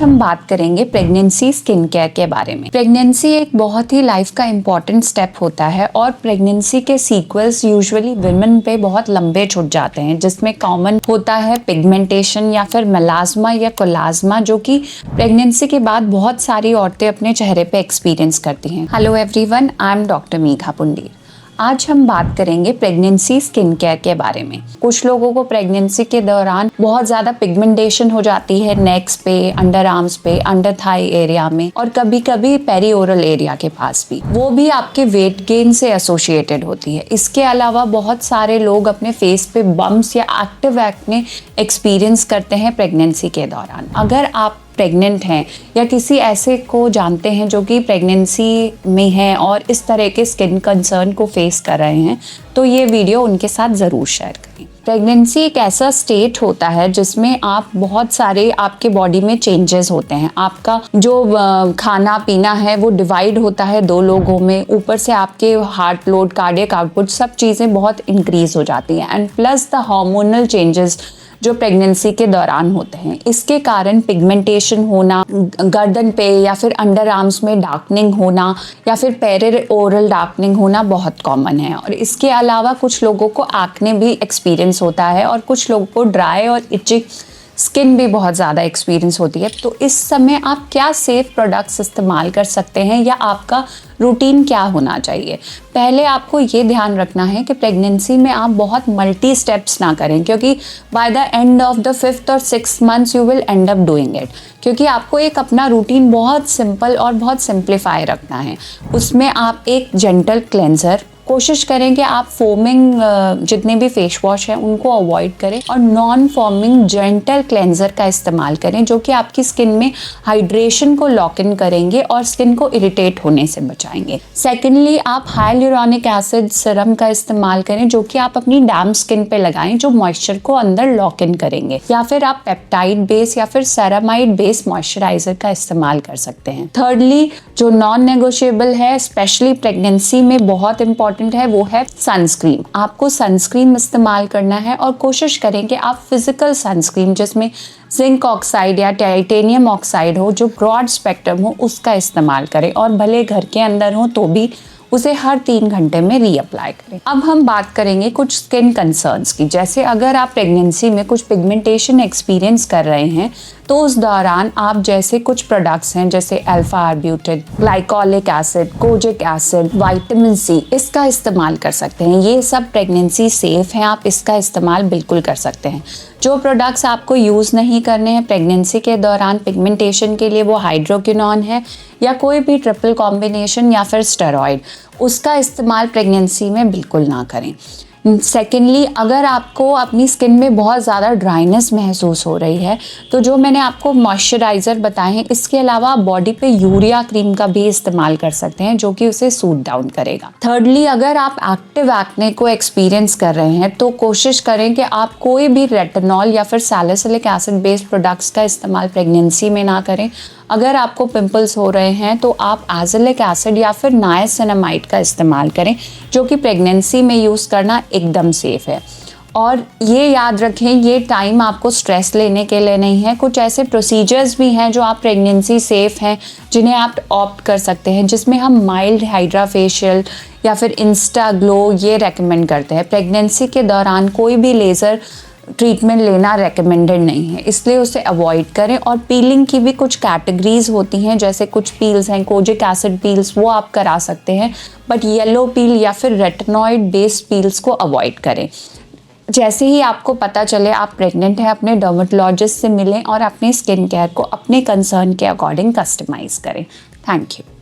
हम बात करेंगे प्रेगनेंसी स्किन केयर के बारे में। प्रेगनेंसी एक बहुत ही लाइफ का इम्पॉर्टेंट स्टेप होता है और प्रेगनेंसी के सीक्वल्स यूजुअली विमेन पे बहुत लंबे छूट जाते हैं, जिसमें कॉमन होता है पिगमेंटेशन या फिर मेलास्मा या कोलाज्मा, जो कि प्रेगनेंसी के बाद बहुत सारी औरतें अपने चेहरे पे एक्सपीरियंस करती हैं। Hello everyone, I am doctor Megha Pundir. आज हम बात करेंगे प्रेगनेंसी स्किन केयर के बारे में। कुछ लोगों को प्रेगनेंसी के दौरान बहुत ज़्यादा पिगमेंटेशन हो जाती है नेक्स पे, अंडर आर्म्स पे, अंडर थाई एरिया में और कभी कभी पेरिओरल एरिया के पास भी। वो भी आपके वेट गेन से एसोसिएटेड होती है। इसके अलावा बहुत सारे लोग अपने फेस पे बम्प्स या एक्टिव एक्ने एक्सपीरियंस करते हैं प्रेगनेंसी के दौरान। अगर आप प्रेग्नेंट हैं या किसी ऐसे को जानते हैं जो कि प्रेगनेंसी में है और इस तरह के स्किन कंसर्न को फेस कर रहे हैं, तो ये वीडियो उनके साथ ज़रूर शेयर करें। प्रेगनेंसी एक ऐसा स्टेट होता है जिसमें आप बहुत सारे आपके बॉडी में चेंजेस होते हैं। आपका जो खाना पीना है वो डिवाइड होता है 2 लोगों में। ऊपर से आपके हार्ट लोड, कार्डियक आउटपुट, सब चीज़ें बहुत इंक्रीज हो जाती हैं and plus the hormonal changes जो प्रेगनेंसी के दौरान होते हैं। इसके कारण पिगमेंटेशन होना, गर्दन पे या फिर अंडर आर्म्स में डार्कनिंग होना या फिर पेरिओरल डार्कनिंग होना बहुत कॉमन है। और इसके अलावा कुछ लोगों को एक्ने भी एक्सपीरियंस होता है और कुछ लोगों को ड्राई और इचिंग स्किन भी बहुत ज़्यादा एक्सपीरियंस होती है। तो इस समय आप क्या सेफ प्रोडक्ट्स इस्तेमाल कर सकते हैं या आपका रूटीन क्या होना चाहिए? पहले आपको ये ध्यान रखना है कि प्रेगनेंसी में आप बहुत मल्टी स्टेप्स ना करें, क्योंकि by the end of the 5th और 6th months you will and up doing it. क्योंकि आपको एक अपना रूटीन बहुत सिंपल और बहुत सिंप्लीफाई रखना है। उसमें आप एक जेंटल क्लेंजर कोशिश करें कि आप फोमिंग जितने भी फेस वॉश हैं उनको अवॉइड करें और नॉन फोमिंग जेंटल क्लेंजर का इस्तेमाल करें, जो कि आपकी स्किन में हाइड्रेशन को लॉक इन करेंगे और स्किन को इरिटेट होने से बचाएंगे। सेकेंडली, आप हाइलुरोनिक एसिड सीरम का इस्तेमाल करें, जो कि आप अपनी डैम स्किन पे लगाएं, जो मॉइस्चर को अंदर लॉक इन करेंगे। या फिर आप पेप्टाइड बेस या फिर सेरामाइड बेस मॉइस्चराइजर का इस्तेमाल कर सकते हैं। थर्डली, जो नॉन नेगोशिएबल है स्पेशली प्रेगनेंसी में बहुत इंपॉर्टेंट है, वो है सनस्क्रीन। आपको सनस्क्रीन इस्तेमाल करना है और कोशिश करें कि आप फिजिकल सनस्क्रीन जिसमें जिंक ऑक्साइड या टाइटेनियम ऑक्साइड हो, जो ब्रॉड स्पेक्ट्रम हो, उसका इस्तेमाल करें और भले घर के अंदर हो तो भी उसे हर 3 घंटे में रीअप्लाई करें। अब हम बात करेंगे कुछ स्किन कंसर्न्स की। जैसे अगर आप प्रेगनेंसी में कुछ पिगमेंटेशन एक्सपीरियंस कर रहे हैं तो उस दौरान आप जैसे कुछ प्रोडक्ट्स हैं जैसे alpha arbutin, glycolic acid, kojic acid, vitamin C, इसका इस्तेमाल कर सकते हैं। ये सब प्रेगनेंसी सेफ हैं, आप इसका इस्तेमाल बिल्कुल कर सकते हैं। जो प्रोडक्ट्स आपको यूज़ नहीं करने हैं प्रेगनेंसी के दौरान पिगमेंटेशन के लिए, वो हाइड्रोक्विनोन है या कोई भी ट्रिपल कॉम्बिनेशन या फिर स्टेरॉइड, उसका इस्तेमाल प्रेगनेंसी में बिल्कुल ना करें। सेकेंडली, अगर आपको अपनी स्किन में बहुत ज़्यादा ड्राइनेस महसूस हो रही है तो जो मैंने आपको मॉइस्चराइज़र बताए हैं, इसके अलावा आप बॉडी पे यूरिया क्रीम का भी इस्तेमाल कर सकते हैं, जो कि उसे सूट डाउन करेगा। थर्डली, अगर आप एक्टिव एक्ने को एक्सपीरियंस कर रहे हैं तो कोशिश करें कि आप कोई भी रेटिनॉल या फिर सैलिसिलिक एसिड बेस्ड प्रोडक्ट्स का इस्तेमाल प्रेगनेंसी में ना करें। अगर आपको पिंपल्स हो रहे हैं तो आप एज़िलिक एसिड या फिर नाइसिनामाइड का इस्तेमाल करें, जो कि प्रेगनेंसी में यूज़ करना एकदम सेफ है। और ये याद रखें, ये टाइम आपको स्ट्रेस लेने के लिए नहीं है। कुछ ऐसे प्रोसीजर्स भी हैं जो आप प्रेगनेंसी सेफ हैं जिन्हें आप ऑप्ट कर सकते हैं, जिसमें हम माइल्ड हाइड्रा फेशियल या फिर इंस्टा ग्लो ये रेकमेंड करते हैं। प्रेगनेंसी के दौरान कोई भी लेज़र ट्रीटमेंट लेना रेकमेंडेड नहीं है, इसलिए उसे अवॉइड करें। और पीलिंग की भी कुछ कैटेगरीज होती हैं, जैसे कुछ पील्स हैं, कोजिक एसिड पील्स, वो आप करा सकते हैं, बट येलो पील या फिर रेटिनॉइड बेस्ड पील्स को अवॉइड करें। जैसे ही आपको पता चले आप प्रेग्नेंट हैं, अपने डर्मेटोलॉजिस्ट से मिलें और अपने स्किन केयर को अपने कंसर्न के अकॉर्डिंग कस्टमाइज़ करें। Thank you.